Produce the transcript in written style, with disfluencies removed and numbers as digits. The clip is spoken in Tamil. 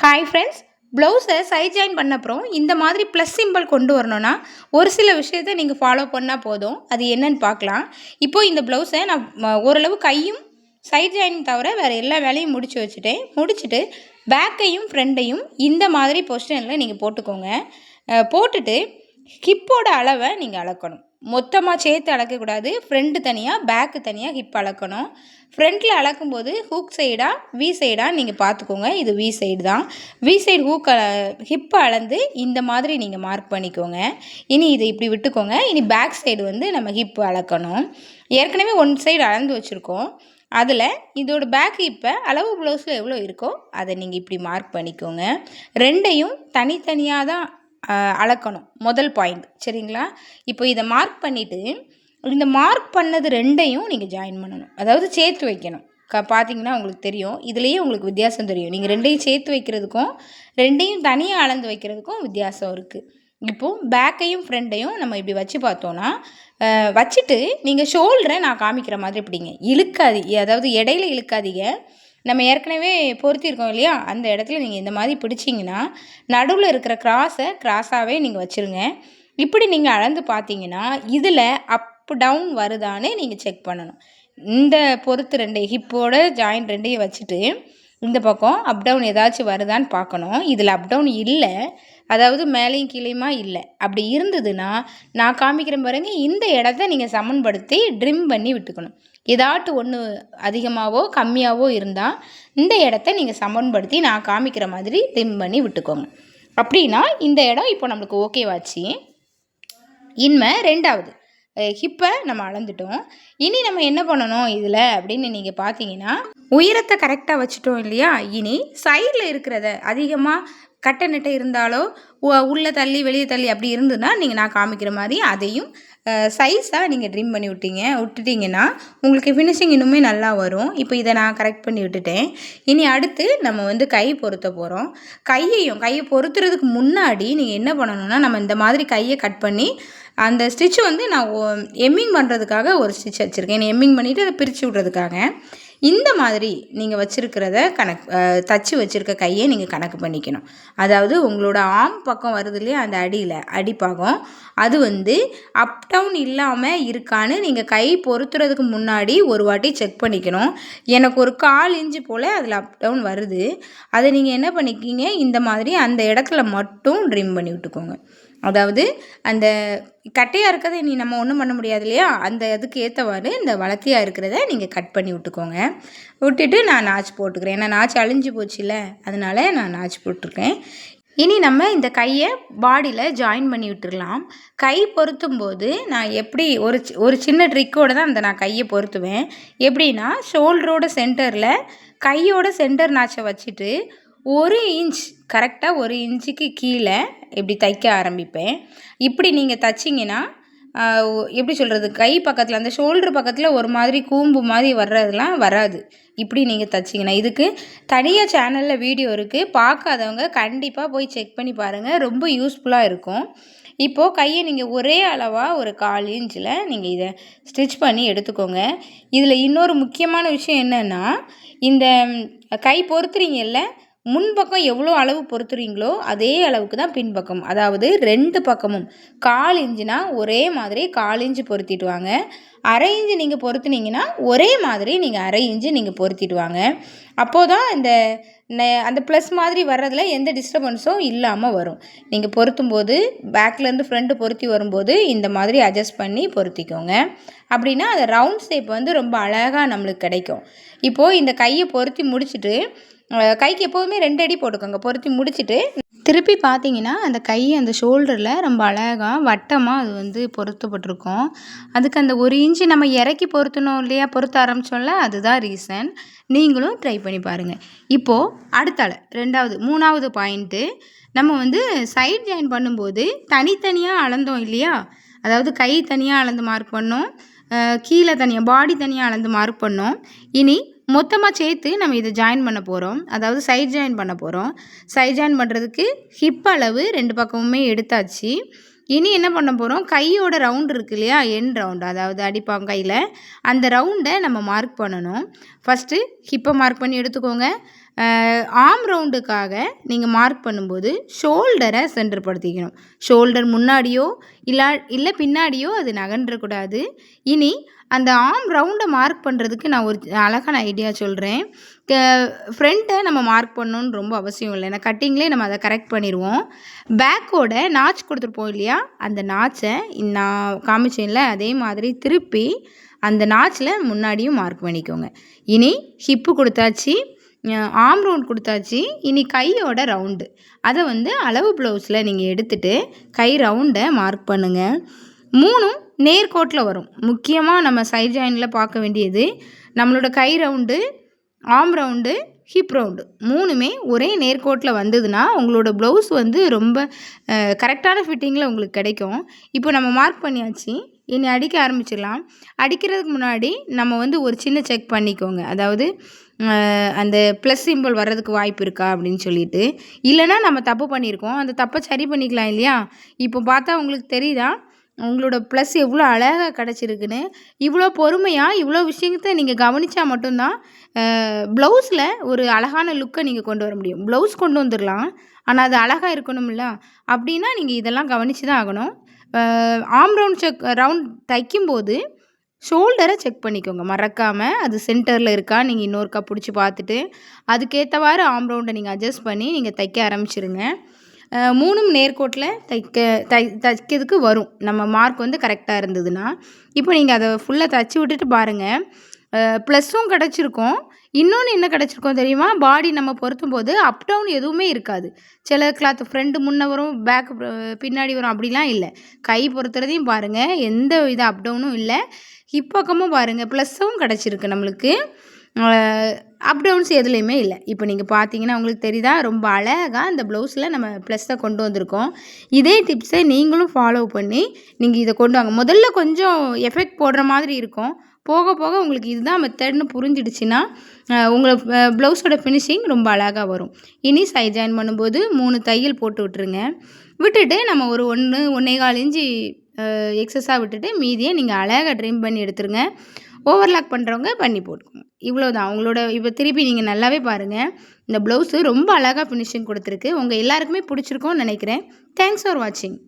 ஹாய் ஃப்ரெண்ட்ஸ், ப்ளவுஸை சைட் ஜாயின் பண்ண அப்புறம் இந்த மாதிரி ப்ளஸ் சிம்பிள் கொண்டு வரணும்னா ஒரு சில விஷயத்தை நீங்கள் ஃபாலோ பண்ணால் போதும். அது என்னன்னு பார்க்கலாம். இப்போது இந்த ப்ளவுஸை நான் ஓரளவு கையும் சைட் ஜாயின் தவிர வேறு எல்லா வேலையும் முடிச்சுட்டு பேக்கையும் ஃப்ரண்ட்டையும் இந்த மாதிரி பொசிஷனில் நீங்கள் போட்டுக்கோங்க. போட்டுட்டு ஹிப்போட அளவை நீங்கள் அளக்கணும். மொத்தமாக சேர்த்து அளக்கக்கூடாது. ஃப்ரண்ட்டு தனியாக, பேக்கு தனியாக ஹிப் அளக்கணும். ஃப்ரண்ட்டில் அளக்கும்போது ஹூக் சைடாக வி சைடாக நீங்கள் பார்த்துக்கோங்க. இது வி சைடு தான். வி சைடு ஹிப்பை அளந்து இந்த மாதிரி நீங்கள் மார்க் பண்ணிக்கோங்க. இனி இதை இப்படி விட்டுக்கோங்க. இனி பேக் சைடு நம்ம ஹிப்பு அளக்கணும். ஏற்கனவே ஒன் சைடு அளந்து வச்சுருக்கோம். அதில் இதோட பேக் ஹிப்பை அளவு ப்ளவுஸில் எவ்வளோ இருக்கோ அதை நீங்கள் இப்படி மார்க் பண்ணிக்கோங்க. ரெண்டையும் தனித்தனியாக தான் அளக்கணும். முதல் பாயிண்ட், சரிங்களா? இப்போ இதை மார்க் பண்ணிவிட்டு இந்த மார்க் பண்ணது ரெண்டையும் நீங்கள் ஜாயின் பண்ணணும். அதாவது சேர்த்து வைக்கணும். பார்த்தீங்கன்னா உங்களுக்கு தெரியும், இதுலேயே உங்களுக்கு வித்தியாசம் தெரியும். நீங்கள் ரெண்டையும் சேர்த்து வைக்கிறதுக்கும் ரெண்டையும் தனியாக அளந்து வைக்கிறதுக்கும் வித்தியாசம் இருக்குது. இப்போது பேக்கையும் ஃப்ரண்ட்டையும் நம்ம இப்படி வச்சு பார்த்தோன்னா, வச்சுட்டு நீங்கள் ஷோல்டரை நான் காமிக்கிற மாதிரி பிடிங்க. இழுக்காதீங்க, அதாவது இடையில இழுக்காதீங்க. நம்ம ஏற்கனவே பொருத்தியிருக்கோம் இல்லையா, அந்த இடத்துல நீங்கள் இந்த மாதிரி பிடிச்சிங்கன்னா நடுவில் இருக்கிற கிராஸாகவே நீங்கள் வச்சுருங்க. இப்படி நீங்கள் அளந்து பார்த்தீங்கன்னா இதில் அப் டவுன் வருதான்னு நீங்கள் செக் பண்ணணும். இந்த பொறுத்து ஹிப்போட ஜாயிண்ட் ரெண்டையும் வச்சுட்டு இந்த பக்கம் அப் டவுன் ஏதாச்சும் வருதான்னு பார்க்கணும். இதில் அப் டவுன் இல்லை, அதாவது மேலேயும் கீழேயுமா இல்லை. அப்படி இருந்ததுன்னா நான் காமிக்கிற பாருங்க, இந்த இடத்த நீங்கள் சமன்படுத்தி ட்ரிம் பண்ணி விட்டுக்கணும். ஏதாட்டும் ஒன்று அதிகமாகவோ கம்மியாகவோ இருந்தால் இந்த இடத்த நீங்கள் சமன்படுத்தி நான் காமிக்கிற மாதிரி ட்ரிம் பண்ணி விட்டுக்கோங்க. அப்படின்னா இந்த இடம் இப்போ நம்மளுக்கு ஓகேவாச்சு. இனிமே ரெண்டாவது ஹிப்பை நம்ம அளந்துட்டோம். இனி நம்ம என்ன பண்ணணும் இதில் அப்படின்னு நீங்கள் பார்த்தீங்கன்னா, உயரத்தை கரெக்டாக வச்சுட்டோம் இல்லையா? இனி சைடில் இருக்கிறத அதிகமாக கட்டை நெட்டை இருந்தாலோ உள்ளே தள்ளி வெளியே தள்ளி அப்படி இருந்ததுன்னா நீங்கள் நான் காமிக்கிற மாதிரி அதையும் சைஸாக நீங்கள் ட்ரிம் பண்ணி விட்டுட்டிங்கன்னா உங்களுக்கு ஃபினிஷிங் இன்னுமே நல்லா வரும். இப்போ இதை நான் கரெக்ட் பண்ணி விட்டுட்டேன். இனி அடுத்து நம்ம கை பொருத்த போகிறோம். கையை பொருத்துறதுக்கு முன்னாடி நீங்கள் என்ன பண்ணணும்னா, நம்ம இந்த மாதிரி கையை கட் பண்ணி அந்த ஸ்டிச்சு நான் எம்மிங் பண்ணுறதுக்காக ஒரு ஸ்டிச் வச்சுருக்கேன். எம்மிங் பண்ணிவிட்டு அதை பிரித்து விட்றதுக்காக இந்த மாதிரி நீங்கள் வச்சுருக்கிறத தச்சு வச்சுருக்க கையை நீங்கள் கணக்கு பண்ணிக்கணும். அதாவது உங்களோட ஆம் பக்கம் வருது இல்லையா, அந்த அடிப்பாகம் அது அப் டவுன் இல்லாமல் இருக்கான்னு நீங்கள் கை பொருத்துறதுக்கு முன்னாடி ஒரு வாட்டி செக் பண்ணிக்கணும். எனக்கு ஒரு 1/4 இன்ச்சு போல் அதில் அப் டவுன் வருது. அதை நீங்கள் என்ன பண்ணிக்கிங்க, இந்த மாதிரி அந்த இடத்துல மட்டும் ட்ரிம் பண்ணி விட்டுக்கோங்க. அதாவது அந்த கட்டையாக இருக்கிறத இனி நம்ம ஒன்றும் பண்ண முடியாது இல்லையா, அந்த இதுக்கு ஏற்றவாறு இந்த வளர்த்தியாக இருக்கிறத நீங்கள் கட் பண்ணி விட்டுக்கோங்க. விட்டுட்டு நான் நாச்சு போட்டுக்கிறேன். ஏன்னா நாச்சு அழிஞ்சு போச்சுல்ல, அதனால் நான் நாச்சு போட்டிருக்கேன். இனி நம்ம இந்த கையை பாடியில் ஜாயின் பண்ணி விட்டுடலாம். கை பொருத்தும் போது நான் எப்படி ஒரு சின்ன ட்ரிக்கோடு தான் நான் கையை பொருத்துவேன். எப்படின்னா, ஷோல்டரோட சென்டரில் கையோட சென்டர் நாச்சை வச்சுட்டு 1 இன்ச் கரெக்டாக 1 இன்ச்சுக்கு கீழே இப்படி தைக்க ஆரம்பிப்பேன். இப்படி நீங்கள் தைச்சிங்கன்னா எப்படி சொல்கிறது, கை பக்கத்தில் அந்த ஷோல்டர் பக்கத்தில் ஒரு மாதிரி கூம்பு மாதிரி வர்றதெல்லாம் வராது. இப்படி நீங்கள் தைச்சிங்கன்னா இதுக்கு தனியாக சேனலில் வீடியோ இருக்குது. பார்க்காதவங்க கண்டிப்பாக போய் செக் பண்ணி பாருங்கள், ரொம்ப யூஸ்ஃபுல்லாக இருக்கும். இப்போது கையை நீங்கள் ஒரே அளவாக ஒரு 1/4 இன்ச்சில் நீங்கள் இதை ஸ்டிச் பண்ணி எடுத்துக்கோங்க. இதில் இன்னொரு முக்கியமான விஷயம் என்னென்னா, இந்த கை பொறுத்துறீங்கல்ல, முன்பக்கம் எவ்வளோ அளவு பொறுத்துறீங்களோ அதே அளவுக்கு தான் பின்பக்கம், அதாவது 2 பக்கமும் 1/4 இன்ச்சுனா ஒரே மாதிரி 1/4 இன்ச்சு பொருத்திட்டு வாங்க. 1/2 இன்ச்சு நீங்கள் பொருத்துனீங்கன்னா ஒரே மாதிரி நீங்கள் 1/2 இன்ச்சு நீங்கள் பொருத்திட்டு வாங்க. அப்போது தான் அந்த ப்ளஸ் மாதிரி வர்றதுல எந்த டிஸ்டர்பன்ஸும் இல்லாமல் வரும். நீங்கள் பொருத்தும் போது பேக்லேருந்து ஃப்ரண்ட்டு பொருத்தி வரும்போது இந்த மாதிரி அட்ஜஸ்ட் பண்ணி பொருத்திக்கோங்க. அப்படின்னா அந்த ரவுண்ட் ஷேப் ரொம்ப அழகாக நம்மளுக்கு கிடைக்கும். இப்போது இந்த கையை பொருத்தி முடிச்சுட்டு கைக்கு எப்போதுமே 2 அடி போட்டுக்கோங்க. பொருத்தி முடிச்சுட்டு திருப்பி பார்த்தீங்கன்னா அந்த கை அந்த ஷோல்டரில் ரொம்ப அழகாக வட்டமாக அது பொருத்தப்பட்டிருக்கும். அதுக்கு அந்த 1 இன்ச்சு நம்ம இறக்கி பொருத்தணும் இல்லையா, பொருத்த ஆரம்பித்தோம்ல, அதுதான் ரீசன். நீங்களும் ட்ரை பண்ணி பாருங்கள். இப்போது அடுத்தால 3வது பாயிண்ட்டு, நம்ம சைட் ஜாயின் பண்ணும்போது தனித்தனியாக அளந்தோம் இல்லையா, அதாவது கை தனியாக அளந்து மார்க் பண்ணோம், கீழே தனியாக பாடி தனியாக அளந்து மார்க் பண்ணோம். இனி மொத்தமாக சேர்த்து நம்ம இதை ஜாயின் பண்ண போகிறோம். அதாவது சைட் ஜாயின் பண்ண போகிறோம். சைட் ஜாயின் பண்ணுறதுக்கு ஹிப் அளவு 2 பக்கமுமே எடுத்தாச்சு. இனி என்ன பண்ண போகிறோம், கையோட ரவுண்டு இருக்கு இல்லையா, எண்ட் ரவுண்டு, அதாவது அடிப்பாங்க கையில், அந்த ரவுண்டை நம்ம மார்க் பண்ணணும். ஃபஸ்ட்டு ஹிப்பை மார்க் பண்ணி எடுத்துக்கோங்க. ஆர்ம் ரவுண்டுக்காக நீங்கள் மார்க் பண்ணும்போது ஷோல்டரை சென்டர்படுத்திக்கணும். ஷோல்டர் முன்னாடியோ இல்லை பின்னாடியோ அது நகன்றக்கூடாது. இனி அந்த ஆர்ம் ரவுண்டை மார்க் பண்ணுறதுக்கு நான் ஒரு அழகான ஐடியா சொல்கிறேன். ஃப்ரண்ட்டை நம்ம மார்க் பண்ணணுன்னு ரொம்ப அவசியம் இல்லை. ஏன்னா கட்டிங்லேயே நம்ம அதை கரெக்ட் பண்ணிடுவோம். பேக்கோட நாச் கொடுத்துருப்போம் இல்லையா, அந்த நாச்சை நான் காமிச்சேன்ல அதே மாதிரி திருப்பி அந்த நாச்சில் முன்னாடியும் மார்க் பண்ணிக்கோங்க. இனி ஹிப்பு கொடுத்தாச்சு, ஆர்ம் ரவுண்ட் கொடுத்தாச்சு. இனி கையோட ரவுண்டு அதை அளவு ப்ளவுஸில் நீங்கள் எடுத்துகிட்டு கை ரவுண்டை மார்க் பண்ணுங்கள். 3ம் நேர்கோட்டில் வரும். முக்கியமாக நம்ம சைட் ஜாயினில் பார்க்க வேண்டியது நம்மளோட கை round, arm round, hip round 3மே ஒரே நேர்கோட்டில் வந்ததுன்னா உங்களோட ப்ளவுஸ் ரொம்ப கரெக்டான ஃபிட்டிங்கில் உங்களுக்கு கிடைக்கும். இப்போ நம்ம மார்க் பண்ணியாச்சு. இனி அடிக்க ஆரம்பிச்சிடலாம். அடிக்கிறதுக்கு முன்னாடி நம்ம ஒரு சின்ன செக் பண்ணிக்கோங்க. அதாவது அந்த ப்ளஸ் சிம்பிள் வர்றதுக்கு வாய்ப்பு இருக்கா அப்படின்னு சொல்லிட்டு. இல்லைனா நம்ம தப்பு பண்ணியிருக்கோம், அந்த தப்பை சரி பண்ணிக்கலாம் இல்லையா. இப்போ பார்த்தா உங்களுக்கு தெரியுதா உங்களோட ப்ளஸ் எவ்வளோ அழகாக கிடச்சிருக்குன்னு. இவ்வளோ பொறுமையாக இவ்வளோ விஷயத்தை நீங்கள் கவனித்தா மட்டும்தான் ப்ளவுஸில் ஒரு அழகான லுக்கை நீங்கள் கொண்டு வர முடியும். ப்ளவுஸ் கொண்டு வந்துடலாம், ஆனால் அது அழகாக இருக்கணும்ல. அப்படின்னா நீங்கள் இதெல்லாம் கவனித்து தான் ஆகணும். ஆர்ம் ரவுண்ட் தைக்கும்போது ஷோல்டரை செக் பண்ணிக்கோங்க மறக்காமல். அது சென்டரில் இருக்கா நீங்கள் இன்னொருக்கா பிடிச்சி பார்த்துட்டு அதுக்கேற்றவாறு ஆர்ம் ரவுண்டை நீங்கள் அட்ஜஸ்ட் பண்ணி நீங்கள் தைக்க ஆரம்பிச்சிருங்க. 3ம் நேர்கோட்டில் தைக்கிறதுக்கு வரும் நம்ம மார்க் கரெக்டாக இருந்ததுன்னா. இப்போ நீங்கள் அதை ஃபுல்லாக தைச்சி விட்டுட்டு பாருங்கள். ப்ளஸ்ஸும் கிடச்சிருக்கும். இன்னொன்று என்ன கிடச்சிருக்கோம் தெரியுமா, பாடி நம்ம பொருத்தும் போது அப் டவுன் எதுவுமே இருக்காது. சில கிளாத் ஃப்ரண்ட் முன்னே வரும், பேக் பின்னாடி வரும், அப்படிலாம் இல்லை. கை பொறுத்துறதையும் பாருங்கள், எந்த இது அப் டவுனும் இல்லை. ஹிப் பக்கமும் பாருங்கள் ப்ளஸ்ஸும் கிடச்சிருக்கு நம்மளுக்கு. அப் டவுன்ஸ் எதுலேயுமே இல்லை. இப்போ நீங்கள் பார்த்தீங்கன்னா உங்களுக்கு தெரியுதா, ரொம்ப அழகாக இந்த ப்ளவுஸில் நம்ம ப்ளஸ்ஸை கொண்டு வந்திருக்கோம். இதே டிப்ஸை நீங்களும் ஃபாலோ பண்ணி நீங்கள் இதை கொண்டு வாங்க. முதல்ல கொஞ்சம் எஃபெக்ட் போடுற மாதிரி இருக்கும். போக போக உங்களுக்கு இதுதான் மெத்தட்னு புரிஞ்சிடுச்சுன்னா உங்களை ப்ளவுஸோட ஃபினிஷிங் ரொம்ப அழகாக வரும். இனி சைட் ஜாயின் பண்ணும்போது 3 தையல் போட்டு விட்டுருங்க. விட்டுட்டு நம்ம ஒரு 1.25 இன்ச்சு எக்ஸஸாக விட்டுட்டு மீதியை நீங்கள் அழகாக ட்ரிம் பண்ணி எடுத்துருங்க. ஓவர்லாக் பண்ணுறவங்க பண்ணி போட்டுக்கோங்க. இவ்வளோதான் உங்களோட. இப்போ திருப்பி நீங்கள் நல்லாவே பாருங்கள், இந்த ப்ளவுஸு ரொம்ப அழகாக ஃபினிஷிங் கொடுத்துருக்கு. உங்கள் எல்லாருக்குமே பிடிச்சிருக்கும்னு நினைக்கிறேன். தேங்க்ஸ் ஃபார் வாட்சிங்.